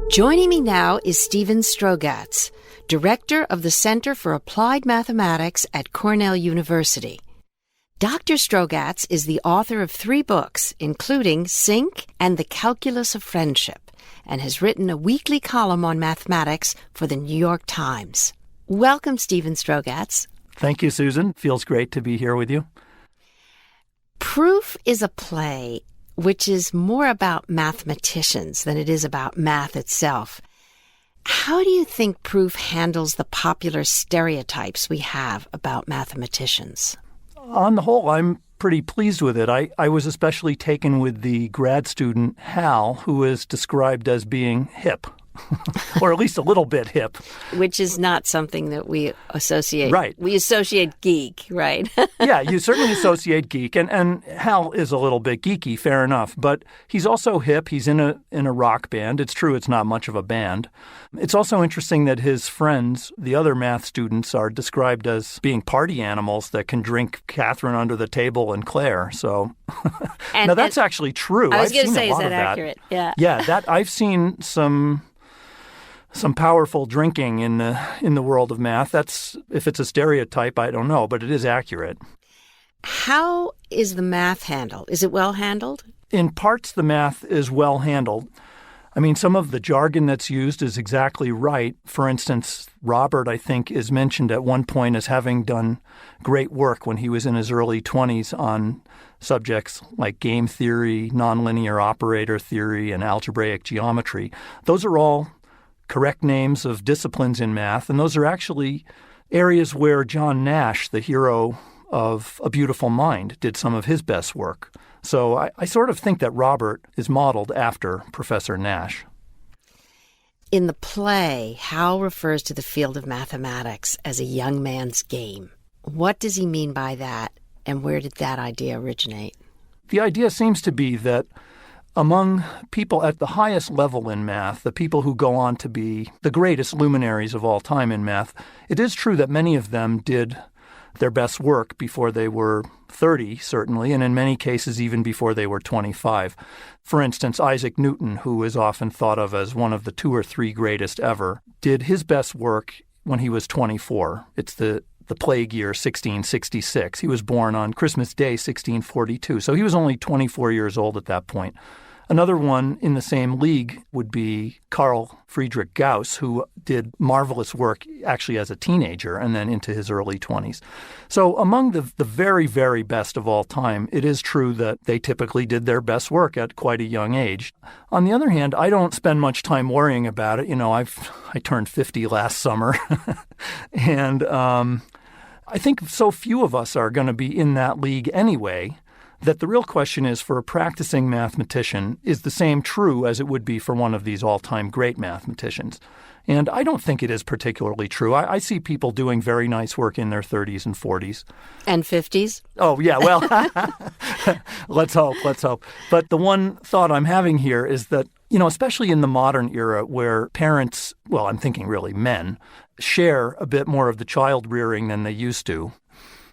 Joining me now is Stephen Strogatz, Director of the Center for Applied Mathematics at Cornell University. Dr. Strogatz is the author of 3 books, including Sync and The Calculus of Friendship, and has written a weekly column on mathematics for the New York Times. Welcome, Stephen Strogatz. Thank you, Susan. Feels great to be here with you. Proof is a play which is more about mathematicians than it is about math itself. How do you think Proof handles the popular stereotypes we have about mathematicians? On the whole, I'm pretty pleased with it. I was especially taken with the grad student, Hal, who is described as being hip, or at least a little bit hip. Which is not something that we associate. Right. We associate geek, right? Yeah, you certainly associate geek, and Hal is a little bit geeky, fair enough, but he's also hip. He's in a rock band. It's true it's not much of a band. It's also interesting that his friends, the other math students, are described as being party animals that can drink Catherine under the table and Claire. So now that's actually true. I was going to say, is that accurate? Yeah. Yeah, that I've seen some powerful drinking in the world of math. That's, if it's a stereotype, I don't know, but it is accurate. How is the math handled? Is it well handled? In parts, the math is well handled. I mean, some of the jargon that's used is exactly right. For instance, Robert, I think, is mentioned at one point as having done great work when he was in his early 20s on subjects like game theory, nonlinear operator theory, and algebraic geometry. Those are all correct names of disciplines in math, and those are actually areas where John Nash, the hero of A Beautiful Mind, did some of his best work. So I sort of think that Robert is modeled after Professor Nash. In the play, Hal refers to the field of mathematics as a young man's game. What does he mean by that, and where did that idea originate? The idea seems to be that among people at the highest level in math, the people who go on to be the greatest luminaries of all time in math, it is true that many of them did their best work before they were 30, certainly, and in many cases even before they were 25. For instance, Isaac Newton, who is often thought of as one of the 2 or 3 greatest ever, did his best work when he was 24. It's the plague year 1666. He was born on Christmas Day, 1642. So he was only 24 years old at that point. Another one in the same league would be Carl Friedrich Gauss, who did marvelous work actually as a teenager and then into his early 20s. So among the very, very best of all time, it is true that they typically did their best work at quite a young age. On the other hand, I don't spend much time worrying about it. You know, I turned 50 last summer, and I think so few of us are going to be in that league anyway, that the real question is, for a practicing mathematician, is the same true as it would be for one of these all-time great mathematicians? And I don't think it is particularly true. I see people doing very nice work in their 30s and 40s. And 50s? Oh, yeah, well, let's hope. But the one thought I'm having here is that, you know, especially in the modern era where parents, well, I'm thinking really men, share a bit more of the child rearing than they used to,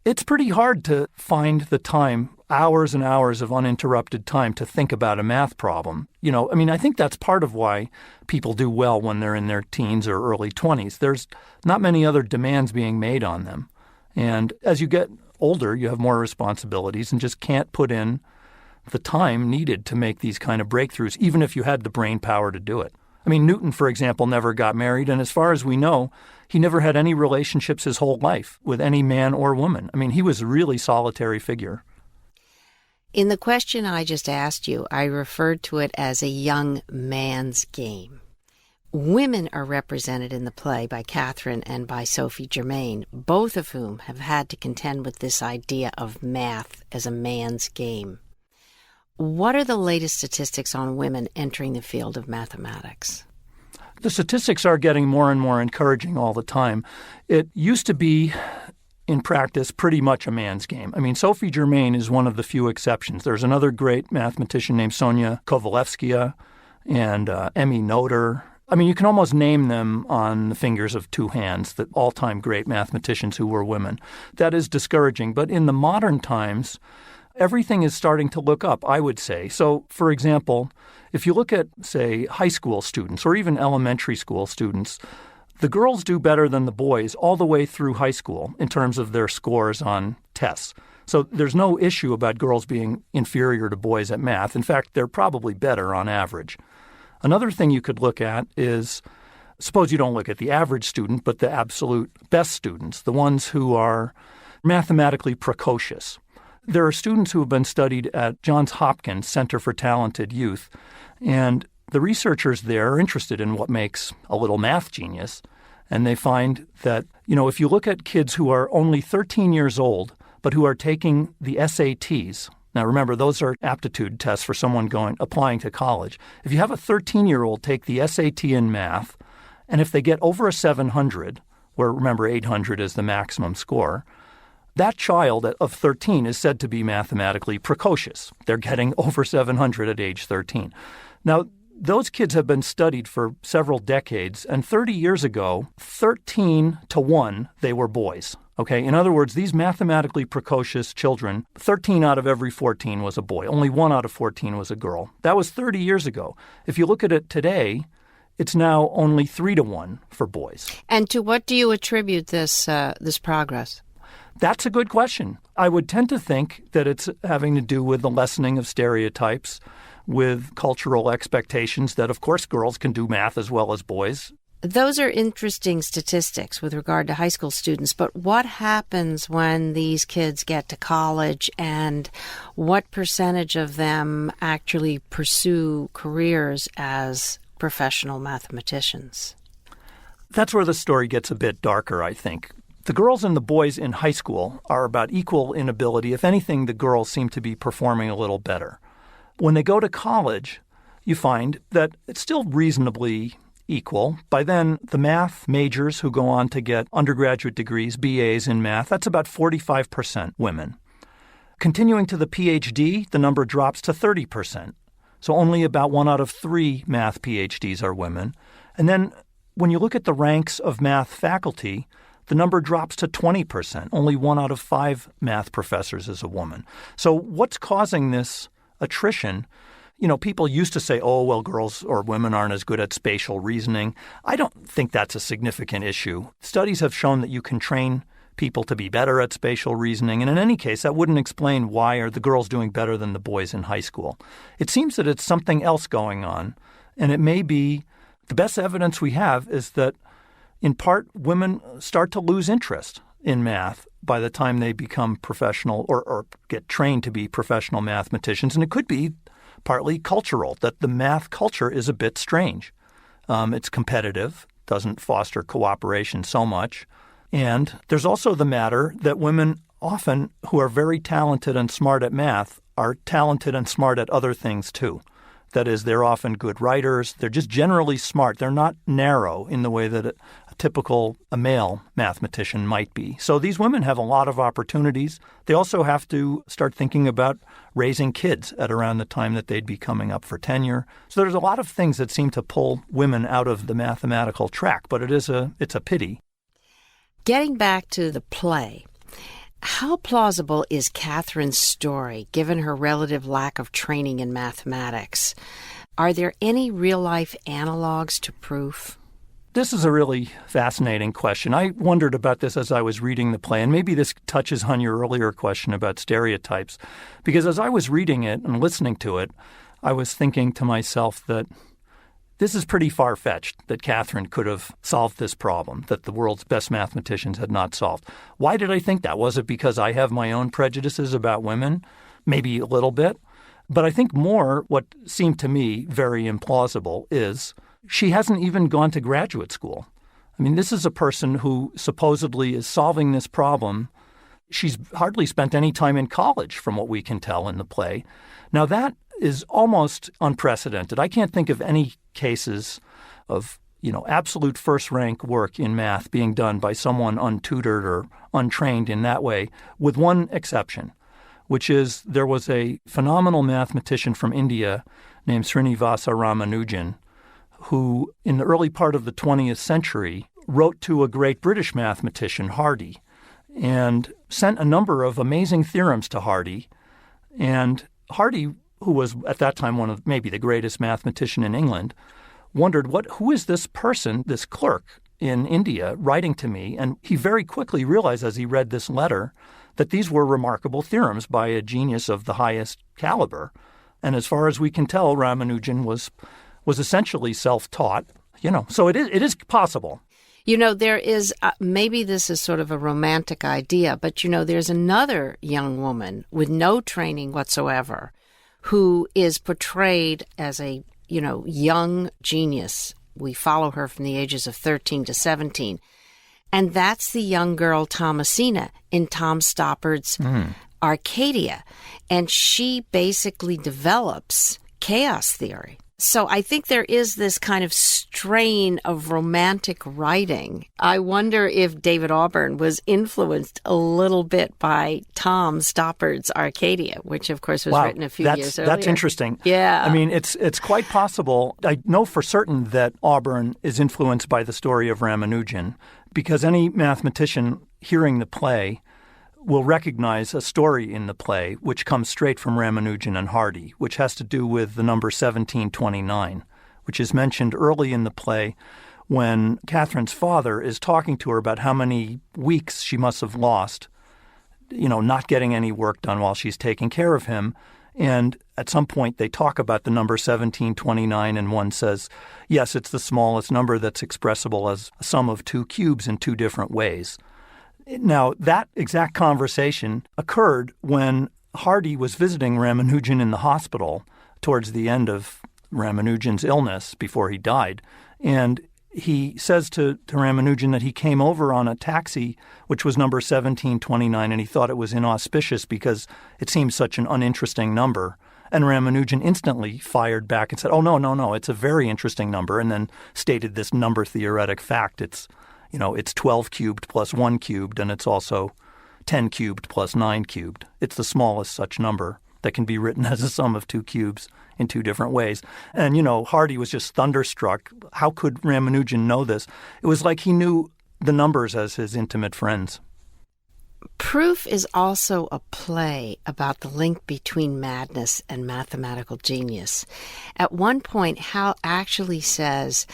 it's pretty hard to find the time, hours and hours of uninterrupted time, to think about a math problem. You know, I mean, I think that's part of why people do well when they're in their teens or early 20s. There's not many other demands being made on them. And as you get older, you have more responsibilities and just can't put in the time needed to make these kind of breakthroughs, even if you had the brain power to do it. I mean, Newton, for example, never got married, and as far as we know, he never had any relationships his whole life with any man or woman. I mean, he was a really solitary figure. In the question I just asked you, I referred to it as a young man's game. Women are represented in the play by Catherine and by Sophie Germain, both of whom have had to contend with this idea of math as a man's game. What are the latest statistics on women entering the field of mathematics? The statistics are getting more and more encouraging all the time. It used to be, in practice, pretty much a man's game. I mean, Sophie Germain is one of the few exceptions. There's another great mathematician named Sonia Kovalevskaya and Emmy Noether. I mean, you can almost name them on the fingers of 2 hands, the all-time great mathematicians who were women. That is discouraging. But in the modern times, everything is starting to look up, I would say. So, for example, if you look at, say, high school students or even elementary school students, the girls do better than the boys all the way through high school in terms of their scores on tests. So there's no issue about girls being inferior to boys at math. In fact, they're probably better on average. Another thing you could look at is, suppose you don't look at the average student, but the absolute best students, the ones who are mathematically precocious. There are students who have been studied at Johns Hopkins Center for Talented Youth, and the researchers there are interested in what makes a little math genius. And they find that, if you look at kids who are only 13 years old, but who are taking the SATs, now remember, those are aptitude tests for someone applying to college. If you have a 13-year-old take the SAT in math, and if they get over a 700, where remember 800 is the maximum score, that child of 13 is said to be mathematically precocious. They're getting over 700 at age 13. Now, those kids have been studied for several decades, and 30 years ago, 13 to 1, they were boys. Okay, in other words, these mathematically precocious children, 13 out of every 14 was a boy. Only 1 out of 14 was a girl. That was 30 years ago. If you look at it today, it's now only 3 to 1 for boys. And to what do you attribute this progress? That's a good question. I would tend to think that it's having to do with the lessening of stereotypes, with cultural expectations that, of course, girls can do math as well as boys. Those are interesting statistics with regard to high school students, but what happens when these kids get to college, and what percentage of them actually pursue careers as professional mathematicians? That's where the story gets a bit darker, I think. The girls and the boys in high school are about equal in ability. If anything, the girls seem to be performing a little better. When they go to college, you find that it's still reasonably equal. By then, the math majors who go on to get undergraduate degrees, BAs in math, that's about 45% women. Continuing to the PhD, the number drops to 30%. So only about 1 out of 3 math PhDs are women. And then when you look at the ranks of math faculty, the number drops to 20%. Only 1 out of 5 math professors is a woman. So what's causing this attrition? People used to say, oh, well, girls or women aren't as good at spatial reasoning. I don't think that's a significant issue. Studies have shown that you can train people to be better at spatial reasoning. And in any case, that wouldn't explain why are the girls doing better than the boys in high school. It seems that it's something else going on. And it may be the best evidence we have is that, in part, women start to lose interest in math by the time they become professional or get trained to be professional mathematicians. And it could be partly cultural, that the math culture is a bit strange. It's competitive, doesn't foster cooperation so much. And there's also the matter that women often, who are very talented and smart at math, are talented and smart at other things too. That is, they're often good writers. They're just generally smart. They're not narrow in the way that a typical male mathematician might be. So these women have a lot of opportunities. They also have to start thinking about raising kids at around the time that they'd be coming up for tenure. So there's a lot of things that seem to pull women out of the mathematical track, but it's a pity. Getting back to the play, how plausible is Catherine's story, given her relative lack of training in mathematics? Are there any real-life analogs to proof? This is a really fascinating question. I wondered about this as I was reading the play, and maybe this touches on your earlier question about stereotypes, because as I was reading it and listening to it, I was thinking to myself that this is pretty far-fetched, that Catherine could have solved this problem that the world's best mathematicians had not solved. Why did I think that? Was it because I have my own prejudices about women? Maybe a little bit. But I think more what seemed to me very implausible is she hasn't even gone to graduate school. I mean, this is a person who supposedly is solving this problem. She's hardly spent any time in college, from what we can tell in the play. Now, that is almost unprecedented. I can't think of any cases of, absolute first-rank work in math being done by someone untutored or untrained in that way, with one exception, which is there was a phenomenal mathematician from India named Srinivasa Ramanujan, who in the early part of the 20th century wrote to a great British mathematician, Hardy, and sent a number of amazing theorems to Hardy. And Hardy, who was at that time one of maybe the greatest mathematician in England, wondered, who is this person, this clerk in India, writing to me? And he very quickly realized as he read this letter that these were remarkable theorems by a genius of the highest caliber. And as far as we can tell, Ramanujan was essentially self-taught, So it is possible. There is, maybe this is sort of a romantic idea, but, there's another young woman with no training whatsoever who is portrayed as a, young genius. We follow her from the ages of 13 to 17. And that's the young girl Thomasina in Tom Stoppard's Arcadia. And she basically develops chaos theory. So I think there is this kind of strain of romantic writing. I wonder if David Auburn was influenced a little bit by Tom Stoppard's Arcadia, which of course was written a few years earlier. That's interesting. Yeah. I mean, it's quite possible. I know for certain that Auburn is influenced by the story of Ramanujan, because any mathematician hearing the play will recognize a story in the play which comes straight from Ramanujan and Hardy, which has to do with the number 1729, which is mentioned early in the play when Catherine's father is talking to her about how many weeks she must have lost, not getting any work done while she's taking care of him. And at some point they talk about the number 1729, and one says, yes, it's the smallest number that's expressible as a sum of two cubes in two different ways. Now, that exact conversation occurred when Hardy was visiting Ramanujan in the hospital towards the end of Ramanujan's illness before he died. And he says to Ramanujan that he came over on a taxi, which was number 1729, and he thought it was inauspicious because it seemed such an uninteresting number. And Ramanujan instantly fired back and said, oh, no, it's a very interesting number, and then stated this number theoretic fact. It's 12 cubed plus 1 cubed, and it's also 10 cubed plus 9 cubed. It's the smallest such number that can be written as a sum of two cubes in two different ways. And, Hardy was just thunderstruck. How could Ramanujan know this? It was like he knew the numbers as his intimate friends. Proof is also a play about the link between madness and mathematical genius. At one point, Hal actually says,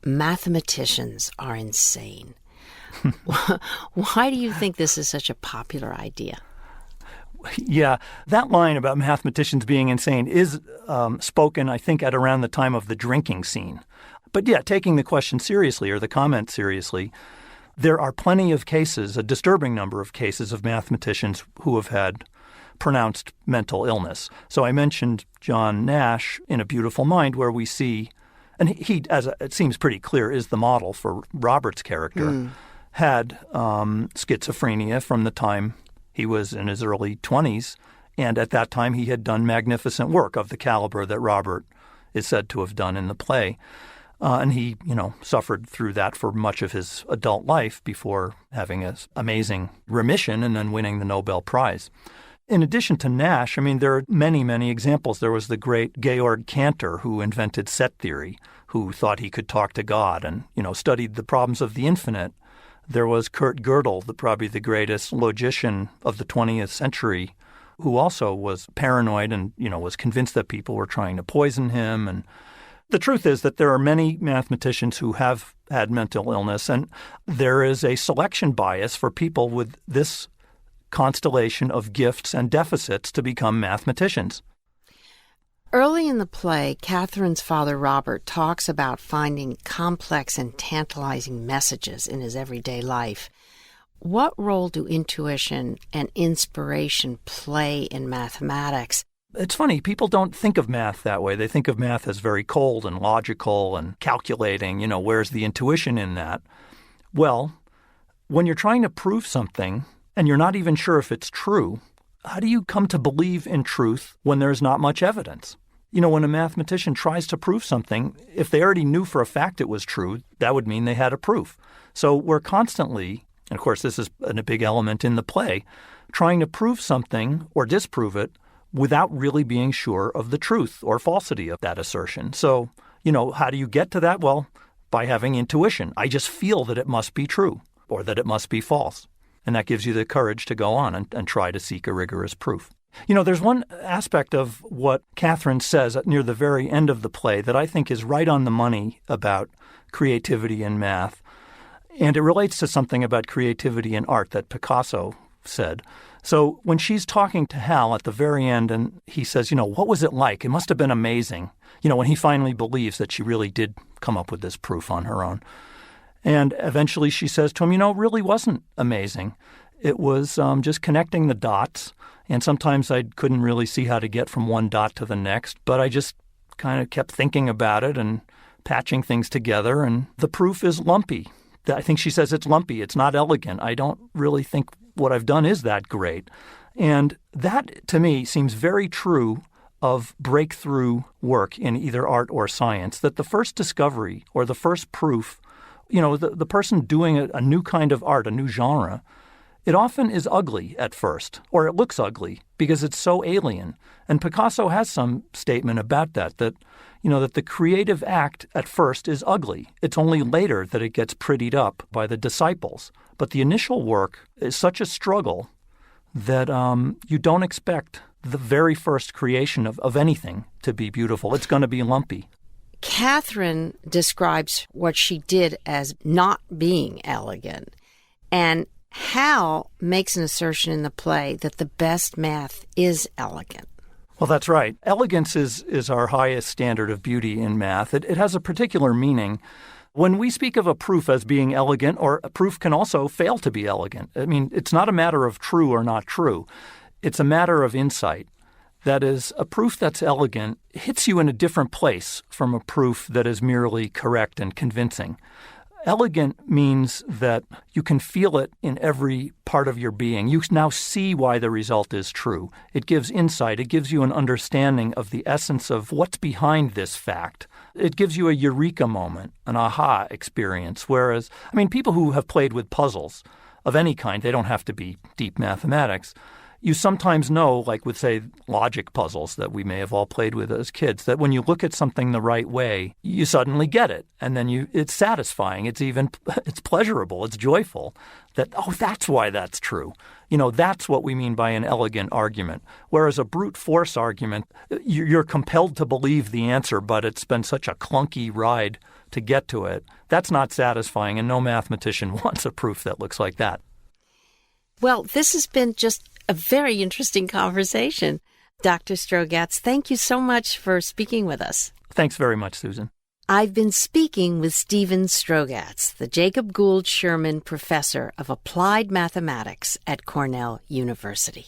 mathematicians are insane. Why do you think this is such a popular idea? Yeah, that line about mathematicians being insane is spoken, I think, at around the time of the drinking scene. But yeah, taking the question seriously or the comment seriously, there are plenty of cases, a disturbing number of cases of mathematicians who have had pronounced mental illness. So I mentioned John Nash in A Beautiful Mind, where we see, and he, as it seems pretty clear, is the model for Robert's character, had schizophrenia from the time he was in his early 20s, and at that time he had done magnificent work of the caliber that Robert is said to have done in the play. And he, suffered through that for much of his adult life before having an amazing remission and then winning the Nobel Prize. In addition to Nash, there are many, many examples. There was the great Georg Cantor, who invented set theory, who thought he could talk to God and, studied the problems of the infinite. There was Kurt Gödel, probably the greatest logician of the 20th century, who also was paranoid and, was convinced that people were trying to poison him. And the truth is that there are many mathematicians who have had mental illness, and there is a selection bias for people with this constellation of gifts and deficits to become mathematicians. Early in the play, Catherine's father, Robert, talks about finding complex and tantalizing messages in his everyday life. What role do intuition and inspiration play in mathematics? It's funny, people don't think of math that way. They think of math as very cold and logical and calculating, where's the intuition in that? Well, when you're trying to prove something and you're not even sure if it's true, how do you come to believe in truth when there's not much evidence? When a mathematician tries to prove something, if they already knew for a fact it was true, that would mean they had a proof. So we're constantly, and of course this is a big element in the play, trying to prove something or disprove it without really being sure of the truth or falsity of that assertion. So, how do you get to that? Well, by having intuition. I just feel that it must be true or that it must be false. And that gives you the courage to go on and try to seek a rigorous proof. There's one aspect of what Catherine says near the very end of the play that I think is right on the money about creativity in math. And it relates to something about creativity in art that Picasso said. So when she's talking to Hal at the very end and he says, what was it like? It must have been amazing. When he finally believes that she really did come up with this proof on her own. And eventually she says to him, it really wasn't amazing. It was just connecting the dots. And sometimes I couldn't really see how to get from one dot to the next, but I just kind of kept thinking about it and patching things together. And the proof is lumpy. I think she says it's lumpy. It's not elegant. I don't really think what I've done is that great. And that, to me, seems very true of breakthrough work in either art or science, that the first discovery or the first proof, the person doing a new kind of art, a new genre, it often is ugly at first, or it looks ugly because it's so alien. And Picasso has some statement about that that the creative act at first is ugly. It's only later that it gets prettied up by the disciples. But the initial work is such a struggle that you don't expect the very first creation of anything to be beautiful. It's going to be lumpy. Catherine describes what she did as not being elegant. And Hal makes an assertion in the play that the best math is elegant. Well, that's right. Elegance is our highest standard of beauty in math. It has a particular meaning. When we speak of a proof as being elegant, or a proof can also fail to be elegant. I mean, it's not a matter of true or not true. It's a matter of insight. That is, a proof that's elegant hits you in a different place from a proof that is merely correct and convincing. Elegant means that you can feel it in every part of your being. You now see why the result is true. It gives insight. It gives you an understanding of the essence of what's behind this fact. It gives you a eureka moment, an aha experience. Whereas, people who have played with puzzles of any kind, they don't have to be deep mathematics. You sometimes know, like with, say, logic puzzles that we may have all played with as kids, that when you look at something the right way, you suddenly get it. And then it's satisfying. It's pleasurable. It's joyful that, that's why that's true. That's what we mean by an elegant argument. Whereas a brute force argument, you're compelled to believe the answer, but it's been such a clunky ride to get to it. That's not satisfying, and no mathematician wants a proof that looks like that. Well, this has been just a very interesting conversation. Dr. Strogatz, thank you so much for speaking with us. Thanks very much, Susan. I've been speaking with Stephen Strogatz, the Jacob Gould Sherman Professor of Applied Mathematics at Cornell University.